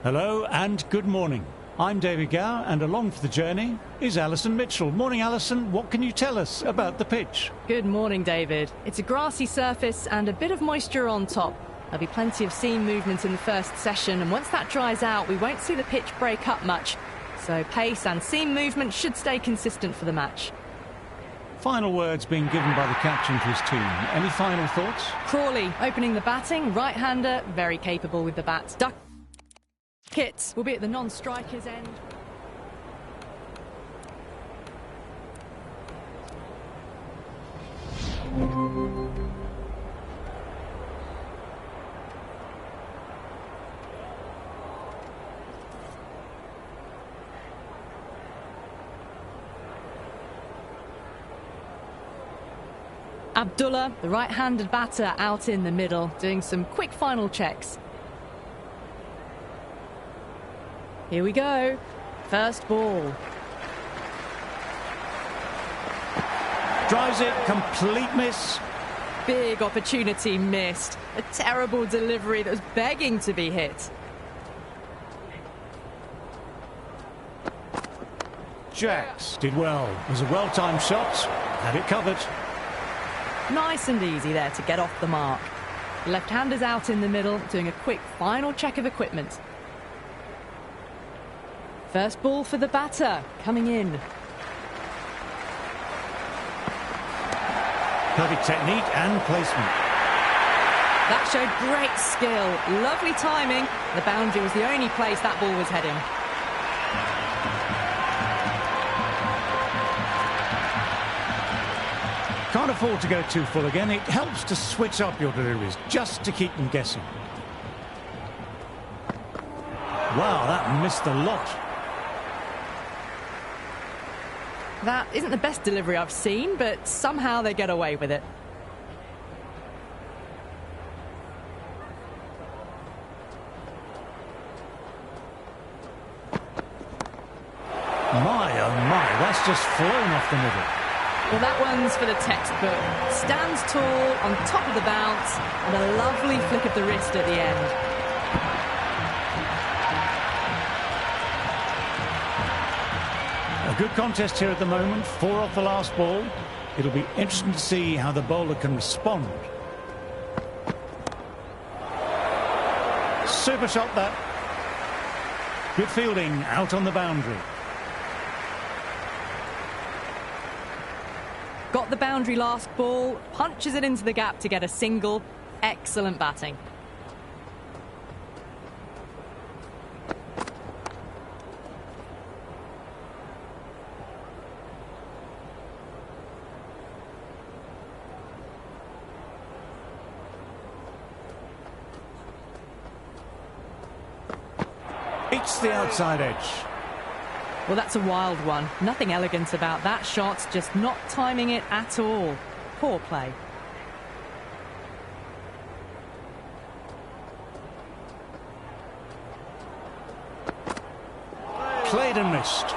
Hello and good morning. I'm David Gow, and along for the journey is Alison Mitchell. Morning, Alison. What can you tell us about the pitch? Good morning, David. It's a grassy surface and a bit of moisture on top. There'll be plenty of seam movement in the first session, and once that dries out, we won't see the pitch break up much. So pace and seam movement should stay consistent for the match. Final words being given by the captain to his team. Any final thoughts? Crawley opening the batting, right-hander, very capable with the bat. Duckett will be at the non-striker's end. Abdullah, the right-handed batter, out in the middle, doing some quick final checks. Here we go. First ball. Drives it, complete miss. Big opportunity missed. A terrible delivery that was begging to be hit. Jacks did well. It was a well-timed shot. Had it covered. Nice and easy there to get off the mark. Left-handers out in the middle, doing a quick final check of equipment. First ball for the batter, coming in. Perfect technique and placement. That showed great skill, lovely timing. The boundary was the only place that ball was heading. Can't afford to go too full again. It helps to switch up your deliveries, just to keep them guessing. Wow, that missed a lot. That isn't the best delivery I've seen, but somehow they get away with it. My, oh my, that's just flown off the middle. Well, that one's for the textbook. Stands tall, on top of the bounce, and a lovely flick of the wrist at the end. A good contest here at the moment, 4 off the last ball. It'll be interesting to see how the bowler can respond. Super shot that. Good fielding out on the boundary. Got the boundary last ball, punches it into the gap to get a single. Excellent batting. It's the outside edge. Well, that's a wild one. Nothing elegant about that shot, just not timing it at all. Poor play. Played and missed.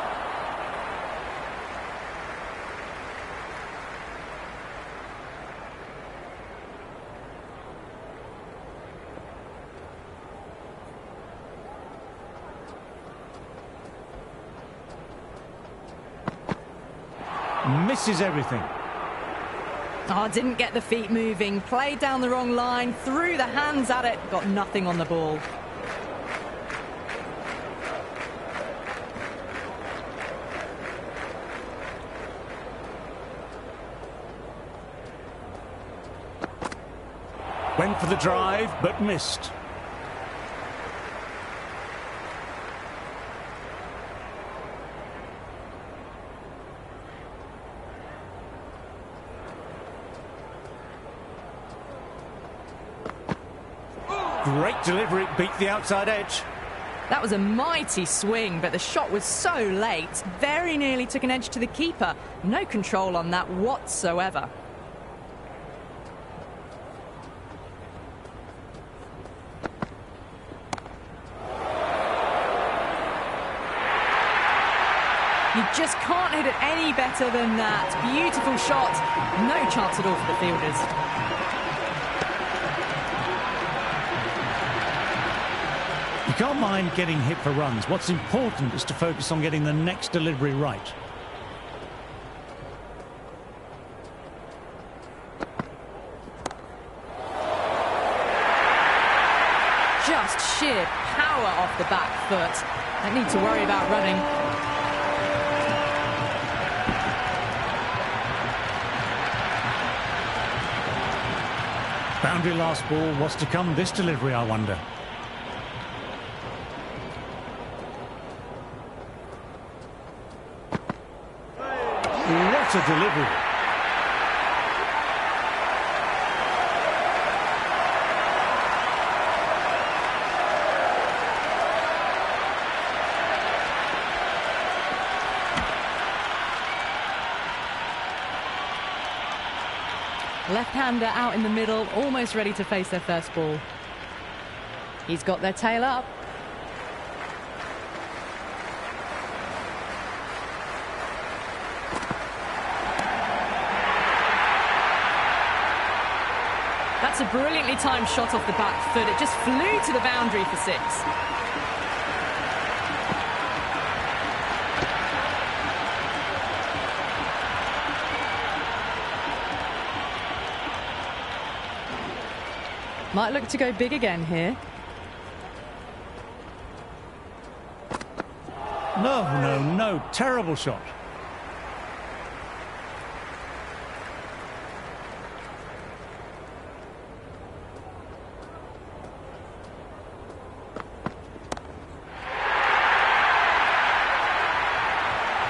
Misses everything. Oh, didn't get the feet moving. Played down the wrong line, threw the hands at it, got nothing on the ball. Went for the drive, but missed. Great delivery, beat the outside edge. That was a mighty swing, but the shot was so late. Very nearly took an edge to the keeper. No control on that whatsoever. You just can't hit it any better than that. Beautiful shot. No chance at all for the fielders. You can't mind getting hit for runs. What's important is to focus on getting the next delivery right. Just sheer power off the back foot. Don't need to worry about running. Boundary last ball. What's to come this delivery, I wonder? What a delivery. Left-hander out in the middle, almost ready to face their first ball. He's got their tail up. That's a brilliantly timed shot off the back foot. It just flew to the boundary for 6. Might look to go big again here. No. Terrible shot.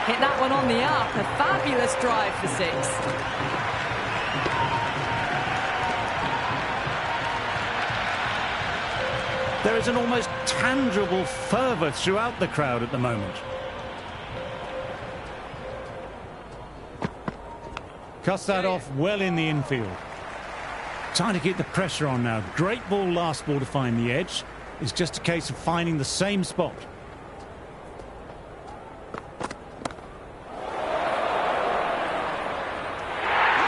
Hit that one on the up. A fabulous drive for 6. There is an almost tangible fervour throughout the crowd at the moment. Cuts that off well in the infield. Trying to keep the pressure on now. Great ball last ball to find the edge. It's just a case of finding the same spot.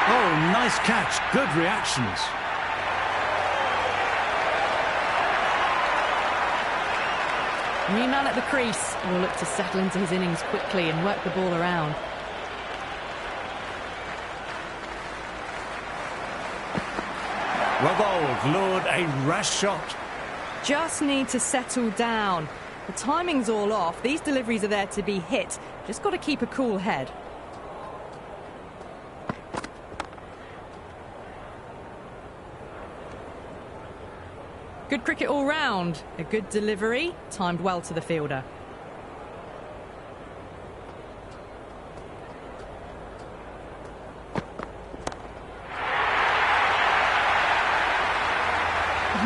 Oh, nice catch. Good reactions. New man at the crease will look to settle into his innings quickly and work the ball around. Well bowled, lured, a rash shot. Just need to settle down. The timing's all off. These deliveries are there to be hit. Just got to keep a cool head. Good cricket all round. A good delivery, timed well to the fielder.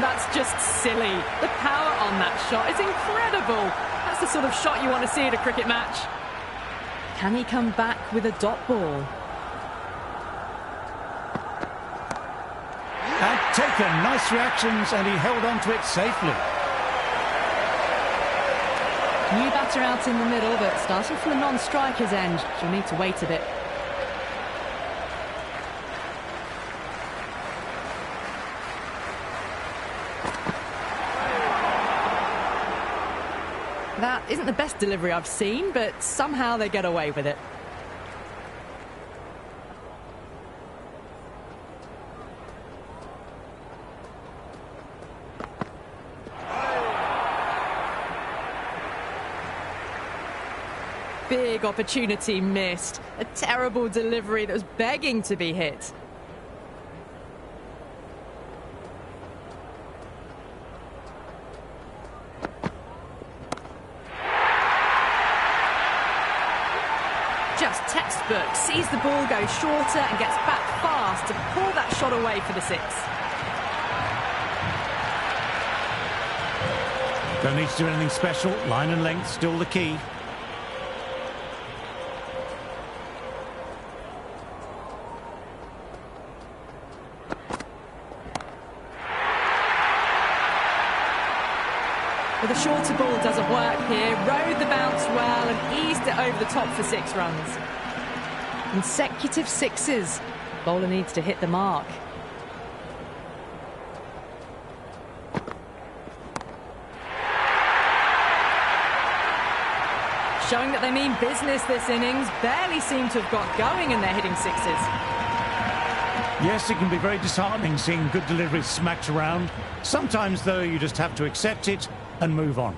That's just silly. The power on that shot is incredible. That's the sort of shot you want to see at a cricket match. Can he come back with a dot ball? And taken, nice reactions, and he held on to it safely. New batter out in the middle, but starting from the non-striker's end. She'll need to wait a bit. That isn't the best delivery I've seen, but somehow they get away with it. Big opportunity missed. A terrible delivery that was begging to be hit. Just textbook. Sees the ball go shorter and gets back fast to pull that shot away for the 6. Don't need to do anything special. Line and length still the key. But the shorter ball doesn't work here. Rode the bounce well and eased it over the top for 6 runs. Consecutive 6s. Bowler needs to hit the mark. showing that they mean business this innings. Barely seem to have got going and they're hitting sixes. Yes, it can be very disheartening seeing good deliveries smacked around. Sometimes, though, you just have to accept it and move on.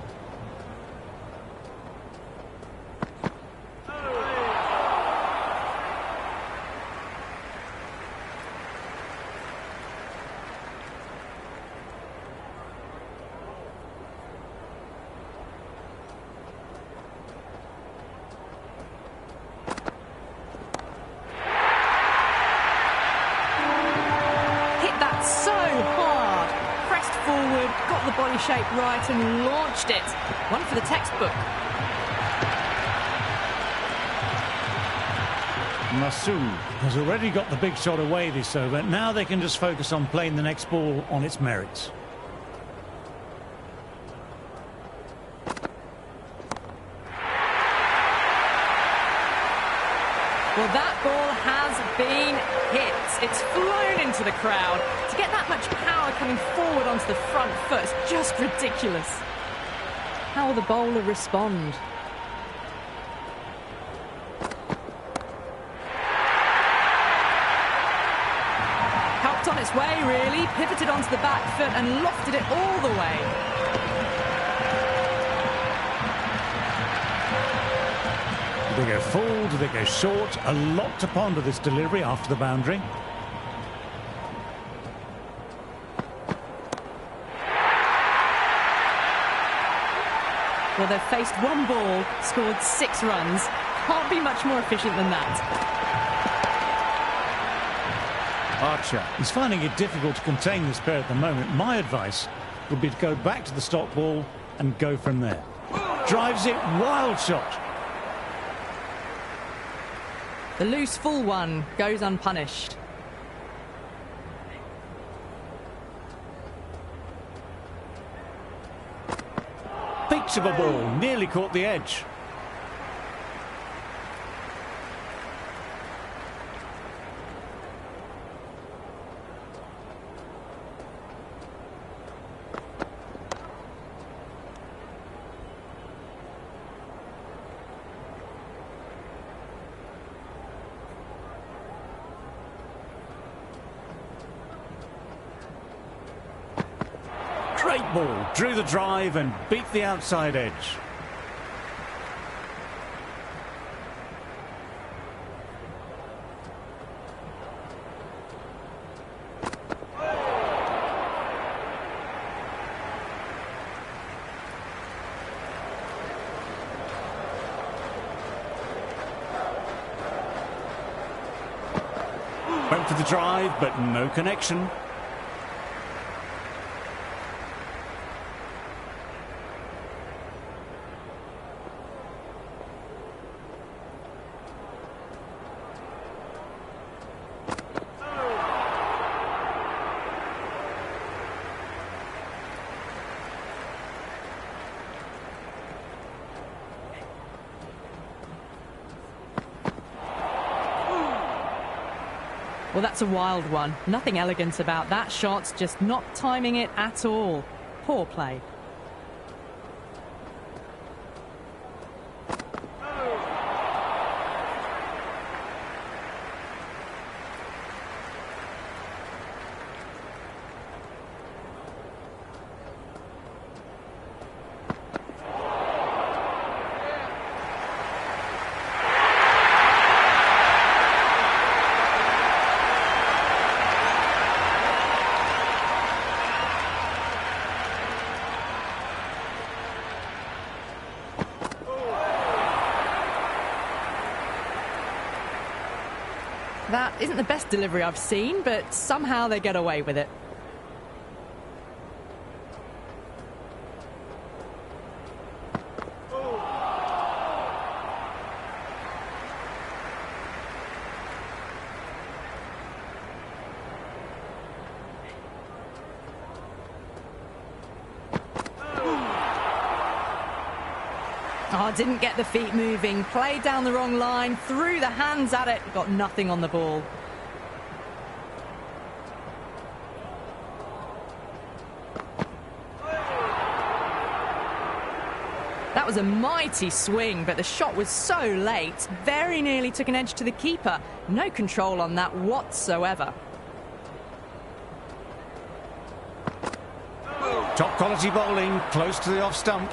Got the body shape right and launched it. One for the textbook. Messi has already got the big shot away this over. Now they can just focus on playing the next ball on its merits. Well, that ball has been hit. It's flown into the crowd. To get that much power coming forward onto the front foot is just ridiculous. How will the bowler respond? Helped on its way, really. Pivoted onto the back foot and lofted it all the way. Do they go full? Do they go short? A lot to ponder this delivery after the boundary. Well, they've faced one ball, scored 6 runs. Can't be much more efficient than that. Archer is finding it difficult to contain this pair at the moment. My advice would be to go back to the stop ball and go from there. Drives it, wild shot. The loose full one goes unpunished. Peach of a ball, nearly caught the edge. Great ball, drew the drive and beat the outside edge. Went for the drive, but no connection. Well, that's a wild one. Nothing elegant about that shot, just not timing it at all. Poor play. That isn't the best delivery I've seen, but somehow they get away with it. Oh, didn't get the feet moving, played down the wrong line, threw the hands at it, got nothing on the ball. That was a mighty swing, but the shot was so late. Very nearly took an edge to the keeper. No control on that whatsoever. Top quality bowling, close to the off stump.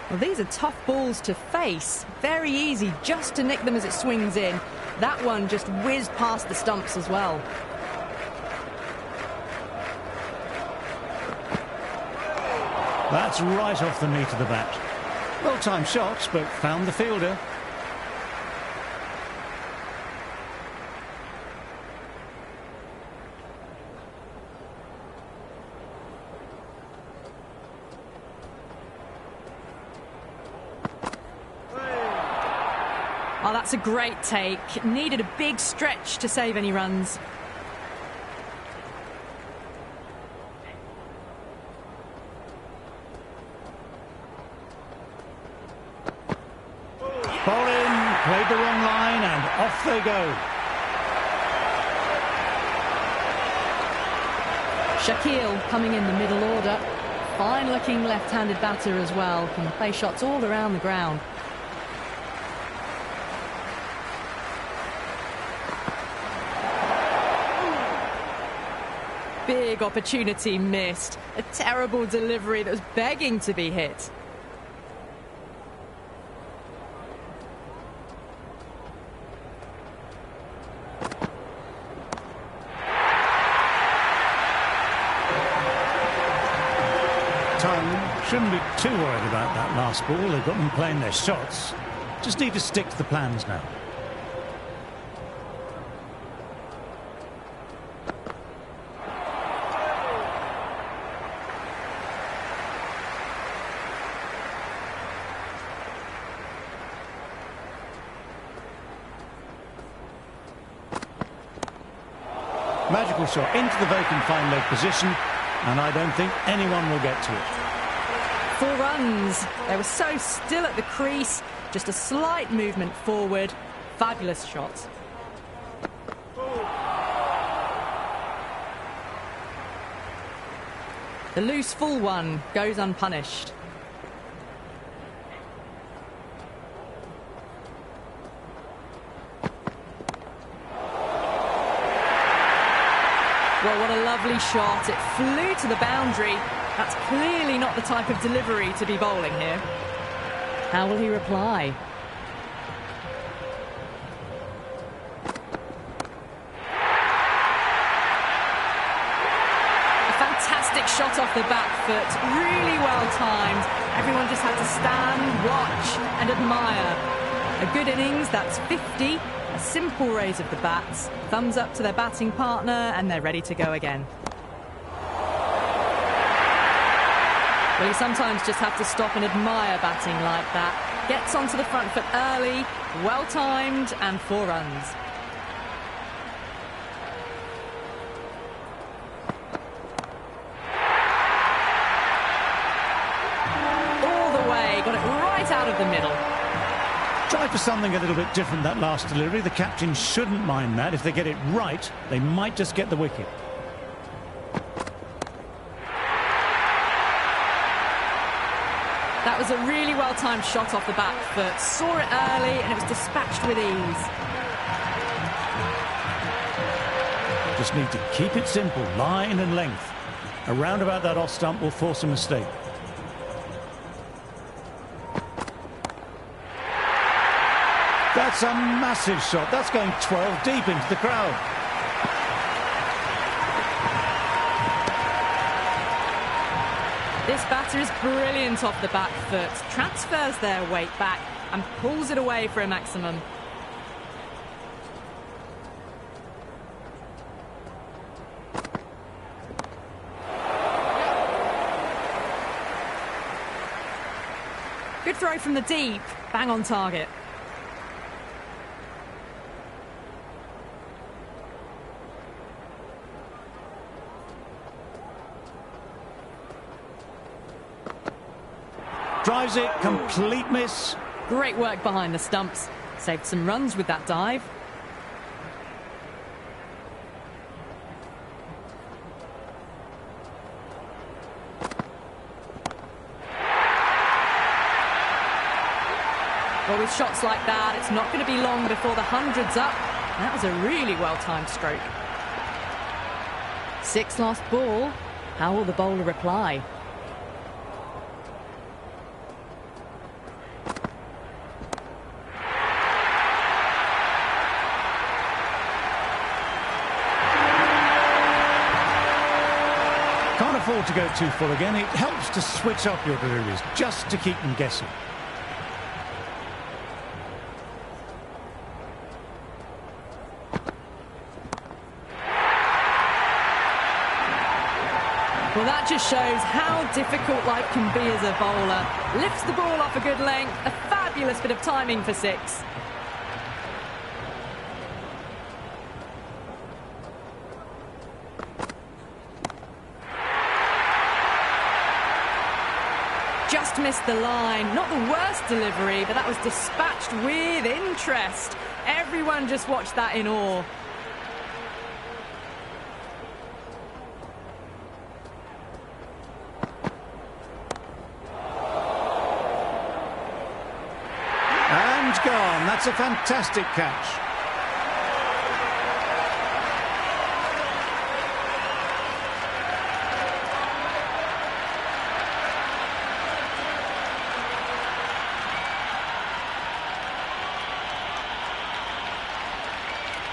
Well, these are tough balls to face. Very easy just to nick them as it swings in. That one just whizzed past the stumps as well. That's right off the knee to the bat. Well-timed shots, but found the fielder. Oh, that's a great take. Needed a big stretch to save any runs. Bowling, played the wrong line, and off they go. Shaquille coming in the middle order. Fine-looking left-handed batter as well. Can play shots all around the ground. Big opportunity missed. A terrible delivery that was begging to be hit. Shouldn't be too worried about that last ball. They've got them playing their shots. Just need to stick to the plans now. Magical shot into the vacant fine leg position, and I don't think anyone will get to it. 4 runs. They were so still at the crease. Just a slight movement forward. Fabulous shot. The loose full one goes unpunished. Well, what a lovely shot. It flew to the boundary. That's clearly not the type of delivery to be bowling here. How will he reply? A fantastic shot off the back foot. Really well timed. Everyone just had to stand, watch and admire. A good innings, that's 50. A simple raise of the bats. Thumbs up to their batting partner and they're ready to go again. Well, you sometimes just have to stop and admire batting like that. Gets onto the front foot early, well-timed, and 4 runs. All the way, got it right out of the middle. Try for something a little bit different, that last delivery. The captain shouldn't mind that. If they get it right, they might just get the wicket. That was a really well-timed shot off the back foot. Saw it early and it was dispatched with ease. Just need to keep it simple, line and length. Around about that off stump will force a mistake. That's a massive shot. That's going 12 deep into the crowd. This batter is brilliant off the back foot, transfers their weight back and pulls it away for a maximum. Good throw from the deep, bang on target. Drives it, complete miss. Great work behind the stumps. Saved some runs with that dive. Well, with shots like that, it's not going to be long before the hundred's up. That was a really well-timed stroke. 6 last ball. How will the bowler reply? Can't afford to go too full again. It helps to switch up your deliveries just to keep them guessing. Well, that just shows how difficult life can be as a bowler. Lifts the ball off a good length. A fabulous bit of timing for 6. Just missed the line. Not the worst delivery, but that was dispatched with interest. Everyone just watched that in awe. And gone. That's a fantastic catch.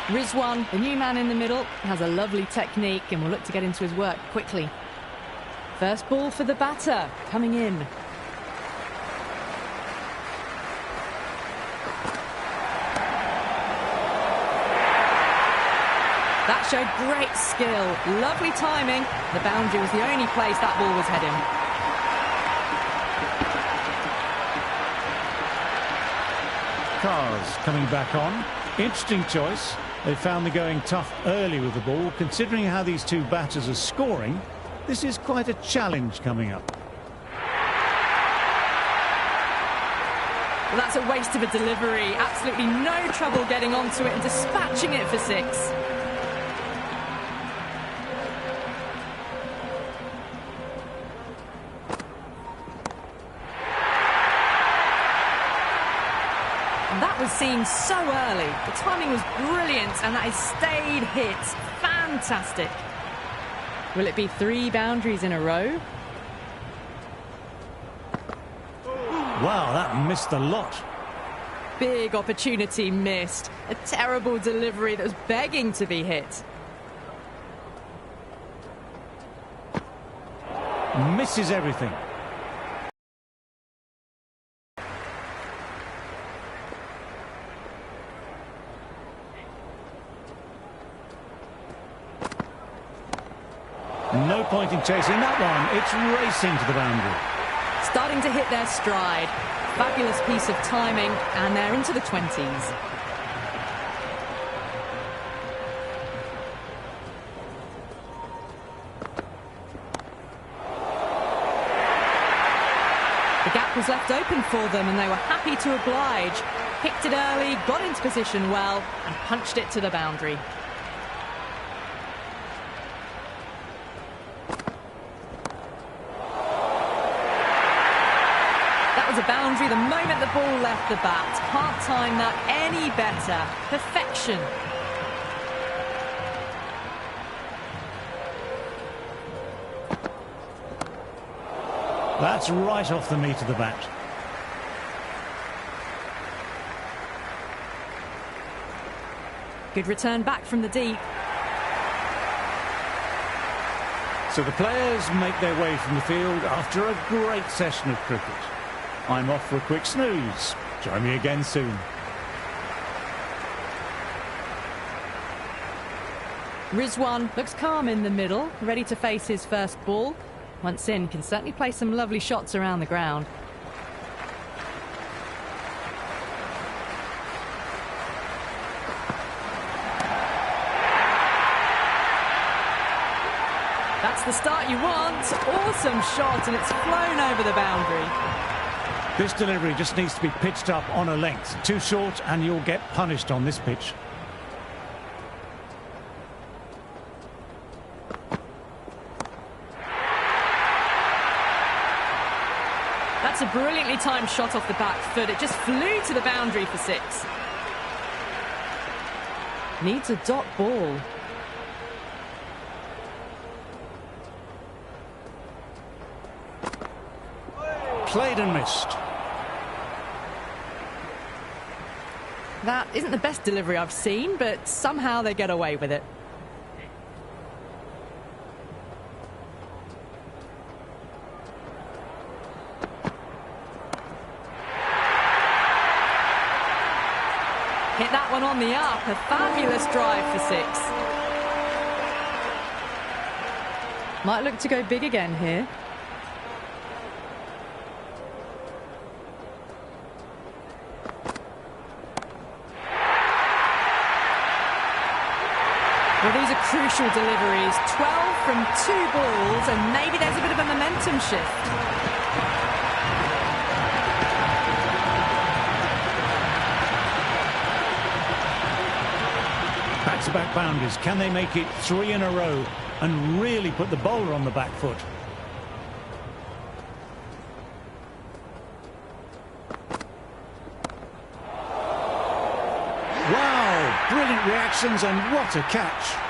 Rizwan, the new man in the middle, has a lovely technique and will look to get into his work quickly. First ball for the batter, coming in. That showed great skill, lovely timing. The boundary was the only place that ball was heading. Cars coming back on. Interesting choice. They found the going tough early with the ball. Considering how these two batters are scoring, this is quite a challenge coming up. Well, that's a waste of a delivery. Absolutely no trouble getting onto it and dispatching it for 6. That was seen so early. The timing was brilliant and that is stayed hit. Fantastic. Will it be 3 boundaries in a row? Wow, that missed the lot. Big opportunity missed. A terrible delivery that was begging to be hit. Misses everything. No point in chasing that one. It's racing to the boundary. Starting to hit their stride. Fabulous piece of timing, and they're into the 20s. The gap was left open for them, and they were happy to oblige. Picked it early, got into position well, and punched it to the boundary. A boundary the moment the ball left the bat. Can't time that any better. Perfection. That's right off the meat of the bat. Good return back from the deep. So the players make their way from the field after a great session of cricket. I'm off for a quick snooze. Join me again soon. Rizwan looks calm in the middle, ready to face his first ball. Once in, can certainly play some lovely shots around the ground. That's the start you want. Awesome shot, and it's flown over the boundary. This delivery just needs to be pitched up on a length. Too short and you'll get punished on this pitch. That's That's a brilliantly timed shot off the back foot. It just flew to the boundary for 6. Needs a dot ball. Played and missed. That isn't the best delivery I've seen, but somehow they get away with it. Hit that one on the up. A fabulous drive for 6. Might look to go big again here. Well, these are crucial deliveries. 12 from 2 balls, and maybe there's a bit of a momentum shift. Back-to-back boundaries. Can they make it 3 in a row and really put the bowler on the back foot? Wow, brilliant reactions and what a catch.